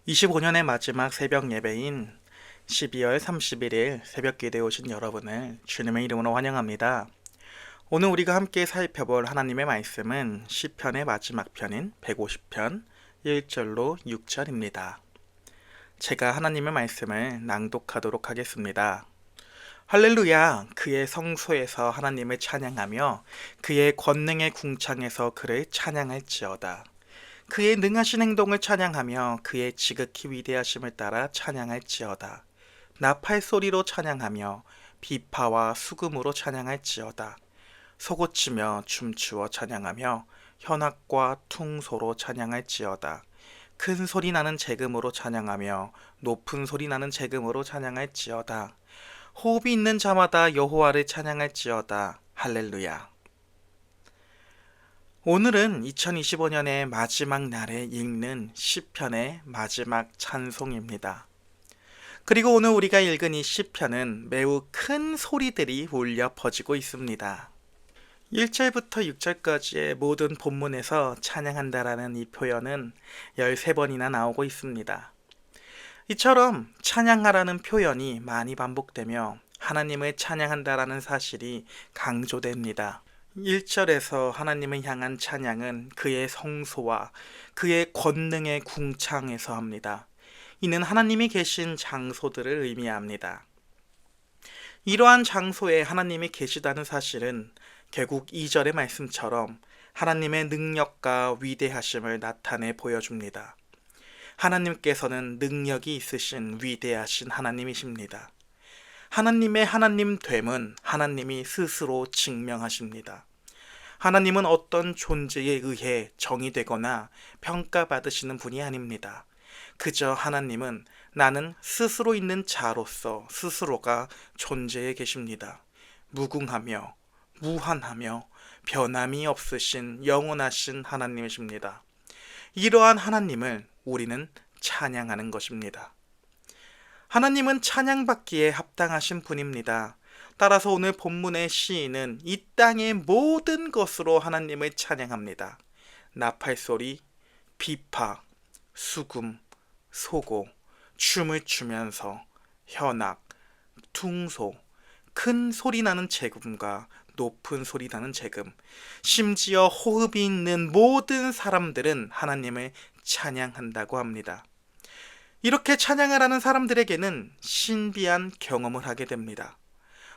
25년의 마지막 새벽 예배인 12월 31일 새벽 기도에 오신 여러분을 주님의 이름으로 환영합니다. 오늘 우리가 함께 살펴볼 하나님의 말씀은 시편의 마지막 편인 150편 1절로 6절입니다. 제가 하나님의 말씀을 낭독하도록 하겠습니다. 할렐루야! 그의 성소에서 하나님을 찬양하며 그의 권능의 궁창에서 그를 찬양할지어다. 그의 능하신 행동을 찬양하며 그의 지극히 위대하심을 따라 찬양할지어다. 나팔 소리로 찬양하며 비파와 수금으로 찬양할지어다. 소고치며 춤추어 찬양하며 현악과 퉁소로 찬양할지어다. 큰 소리 나는 재금으로 찬양하며 높은 소리 나는 재금으로 찬양할지어다. 호흡이 있는 자마다 여호와를 찬양할지어다. 할렐루야. 오늘은 2025년의 마지막 날에 읽는 시편의 마지막 찬송입니다. 그리고 오늘 우리가 읽은 이 시편은 매우 큰 소리들이 울려 퍼지고 있습니다. 1절부터 6절까지의 모든 본문에서 찬양한다라는 이 표현은 13번이나 나오고 있습니다. 이처럼 찬양하라는 표현이 많이 반복되며 하나님을 찬양한다라는 사실이 강조됩니다. 1절에서 하나님을 향한 찬양은 그의 성소와 그의 권능의 궁창에서 합니다. 이는 하나님이 계신 장소들을 의미합니다. 이러한 장소에 하나님이 계시다는 사실은 결국 2절의 말씀처럼 하나님의 능력과 위대하심을 나타내 보여줍니다. 하나님께서는 능력이 있으신 위대하신 하나님이십니다. 하나님의 하나님됨은 하나님이 스스로 증명하십니다. 하나님은 어떤 존재에 의해 정의되거나 평가받으시는 분이 아닙니다. 그저 하나님은 나는 스스로 있는 자로서 스스로가 존재해 계십니다. 무궁하며 무한하며 변함이 없으신 영원하신 하나님이십니다. 이러한 하나님을 우리는 찬양하는 것입니다. 하나님은 찬양받기에 합당하신 분입니다. 따라서 오늘 본문의 시인은 이 땅의 모든 것으로 하나님을 찬양합니다. 나팔소리, 비파, 수금, 소고, 춤을 추면서 현악, 퉁소, 큰 소리 나는 재금과 높은 소리 나는 재금, 심지어 호흡이 있는 모든 사람들은 하나님을 찬양한다고 합니다. 이렇게 찬양을 하는 사람들에게는 신비한 경험을 하게 됩니다.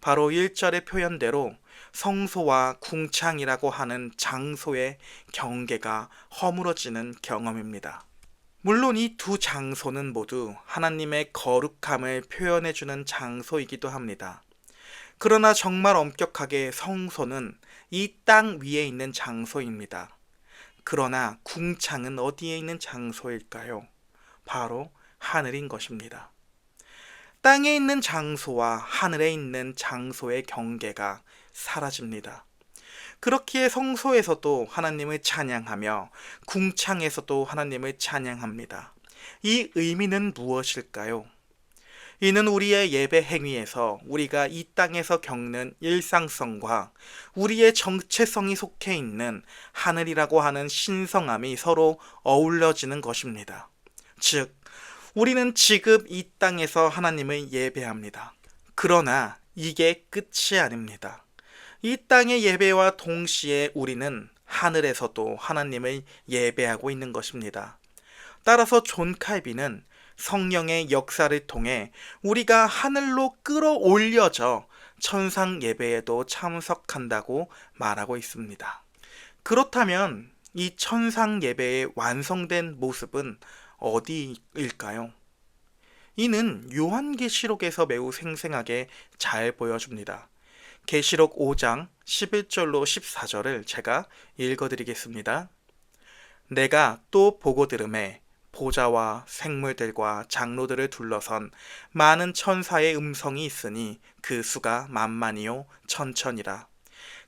바로 1절의 표현대로 성소와 궁창이라고 하는 장소의 경계가 허물어지는 경험입니다. 물론 이 두 장소는 모두 하나님의 거룩함을 표현해주는 장소이기도 합니다. 그러나 정말 엄격하게 성소는 이 땅 위에 있는 장소입니다. 그러나 궁창은 어디에 있는 장소일까요? 바로 하늘인 것입니다. 땅에 있는 장소와 하늘에 있는 장소의 경계가 사라집니다. 그렇기에 성소에서도 하나님을 찬양하며 궁창에서도 하나님을 찬양합니다. 이 의미는 무엇일까요? 이는 우리의 예배 행위에서 우리가 이 땅에서 겪는 일상성과 우리의 정체성이 속해 있는 하늘이라고 하는 신성함이 서로 어우러지는 것입니다. 즉, 우리는 지금 이 땅에서 하나님을 예배합니다. 그러나 이게 끝이 아닙니다. 이 땅의 예배와 동시에 우리는 하늘에서도 하나님을 예배하고 있는 것입니다. 따라서 존 칼빈은 성령의 역사를 통해 우리가 하늘로 끌어올려져 천상 예배에도 참석한다고 말하고 있습니다. 그렇다면 이 천상 예배의 완성된 모습은 어디일까요? 이는 요한계시록에서 매우 생생하게 잘 보여줍니다. 계시록 5장 11절로 14절을 제가 읽어드리겠습니다. 내가 또 보고 들음에 보좌와 생물들과 장로들을 둘러선 많은 천사의 음성이 있으니 그 수가 만만이요 천천이라.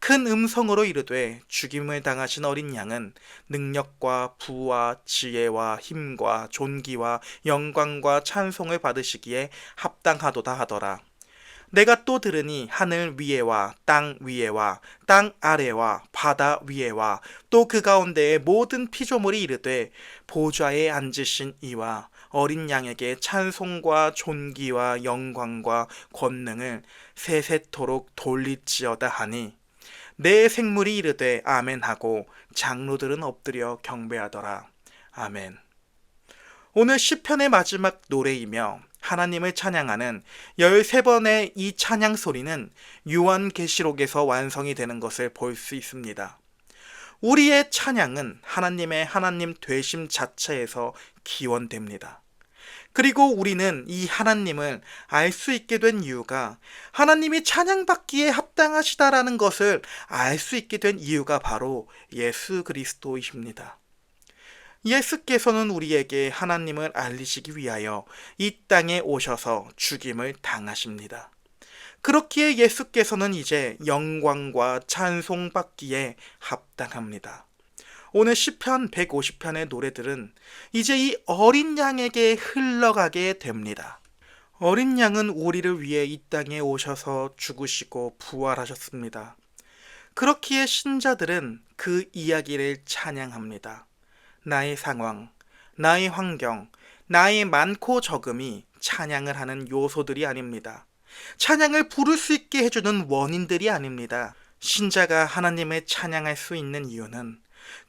큰 음성으로 이르되 죽임을 당하신 어린 양은 능력과 부와 지혜와 힘과 존귀와 영광과 찬송을 받으시기에 합당하도다 하더라. 내가 또 들으니 하늘 위에와 땅 위에와 땅 아래와 바다 위에와 또 그 가운데의 모든 피조물이 이르되 보좌에 앉으신 이와 어린 양에게 찬송과 존귀와 영광과 권능을 세세토록 돌릴지어다 하니 내 생물이 이르되 아멘하고 장로들은 엎드려 경배하더라. 아멘. 오늘 시편의 마지막 노래이며 하나님을 찬양하는 13번의 이 찬양 소리는 요한계시록에서 완성이 되는 것을 볼 수 있습니다. 우리의 찬양은 하나님의 하나님 되심 자체에서 기원됩니다. 그리고 우리는 이 하나님을 알 수 있게 된 이유가 하나님이 찬양받기에 합당하시다라는 것을 알 수 있게 된 이유가 바로 예수 그리스도이십니다. 예수께서는 우리에게 하나님을 알리시기 위하여 이 땅에 오셔서 죽임을 당하십니다. 그렇기에 예수께서는 이제 영광과 찬송받기에 합당합니다. 오늘 시편 150편의 노래들은 이제 이 어린 양에게 흘러가게 됩니다. 어린 양은 우리를 위해 이 땅에 오셔서 죽으시고 부활하셨습니다. 그렇기에 신자들은 그 이야기를 찬양합니다. 나의 상황, 나의 환경, 나의 많고 적음이 찬양을 하는 요소들이 아닙니다. 찬양을 부를 수 있게 해주는 원인들이 아닙니다. 신자가 하나님을 찬양할 수 있는 이유는,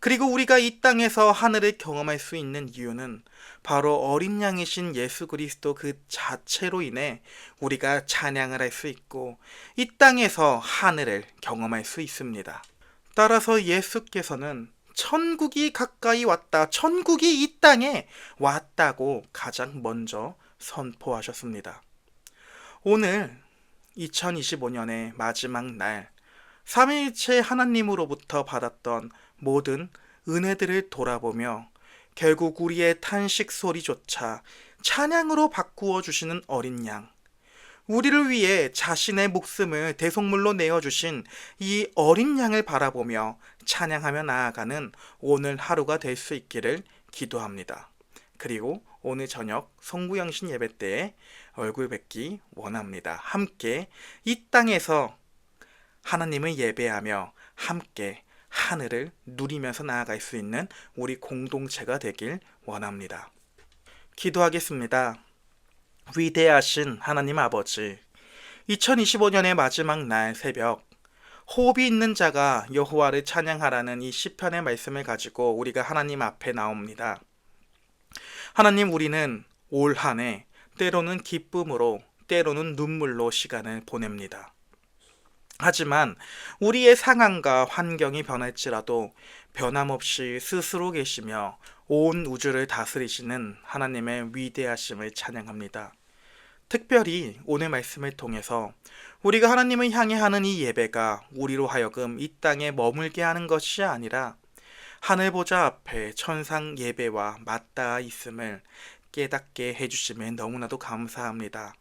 그리고 우리가 이 땅에서 하늘을 경험할 수 있는 이유는 바로 어린 양이신 예수 그리스도 그 자체로 인해 우리가 찬양을 할 수 있고 이 땅에서 하늘을 경험할 수 있습니다. 따라서 예수께서는 천국이 가까이 왔다, 천국이 이 땅에 왔다고 가장 먼저 선포하셨습니다. 오늘 2025년의 마지막 날, 삼위일체 하나님으로부터 받았던 모든 은혜들을 돌아보며 결국 우리의 탄식 소리조차 찬양으로 바꾸어 주시는 어린 양, 우리를 위해 자신의 목숨을 대속물로 내어주신 이 어린 양을 바라보며 찬양하며 나아가는 오늘 하루가 될 수 있기를 기도합니다. 그리고 오늘 저녁 송구영신 예배 때에 얼굴 뵙기 원합니다. 함께 이 땅에서 하나님을 예배하며 함께 하늘을 누리면서 나아갈 수 있는 우리 공동체가 되길 원합니다. 기도하겠습니다. 위대하신 하나님 아버지, 2025년의 마지막 날 새벽, 호흡이 있는 자가 여호와를 찬양하라는 이 시편의 말씀을 가지고 우리가 하나님 앞에 나옵니다. 하나님, 우리는 올 한 해 때로는 기쁨으로 때로는 눈물로 시간을 보냅니다. 하지만 우리의 상황과 환경이 변할지라도 변함없이 스스로 계시며 온 우주를 다스리시는 하나님의 위대하심을 찬양합니다. 특별히 오늘 말씀을 통해서 우리가 하나님을 향해 하는 이 예배가 우리로 하여금 이 땅에 머물게 하는 것이 아니라 하늘 보좌 앞에 천상 예배와 맞닿아 있음을 깨닫게 해주심에 너무나도 감사합니다.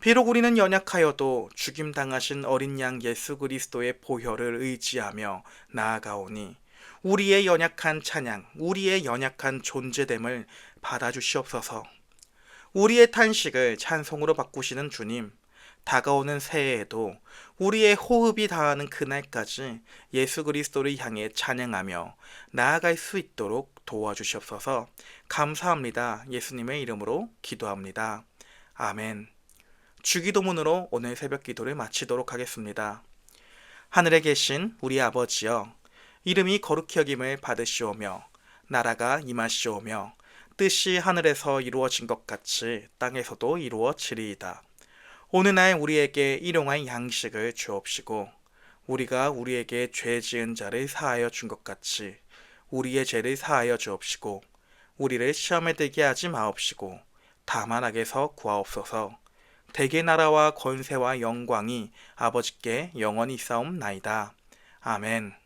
비록 우리는 연약하여도 죽임당하신 어린 양 예수 그리스도의 보혈을 의지하며 나아가오니 우리의 연약한 찬양, 우리의 연약한 존재됨을 받아주시옵소서. 우리의 탄식을 찬송으로 바꾸시는 주님, 다가오는 새해에도 우리의 호흡이 닿는 그날까지 예수 그리스도를 향해 찬양하며 나아갈 수 있도록 도와주시옵소서. 감사합니다. 예수님의 이름으로 기도합니다. 아멘. 주기도문으로 오늘 새벽 기도를 마치도록 하겠습니다. 하늘에 계신 우리 아버지여, 이름이 거룩히 여김을 받으시오며 나라가 임하시오며 뜻이 하늘에서 이루어진 것 같이 땅에서도 이루어지리이다. 오늘날 우리에게 일용할 양식을 주옵시고 우리가 우리에게 죄 지은 자를 사하여 준 것 같이 우리의 죄를 사하여 주옵시고 우리를 시험에 들게 하지 마옵시고 다만 악에서 구하옵소서. 대개 나라와 권세와 영광이 아버지께 영원히 있사옵나이다. 아멘.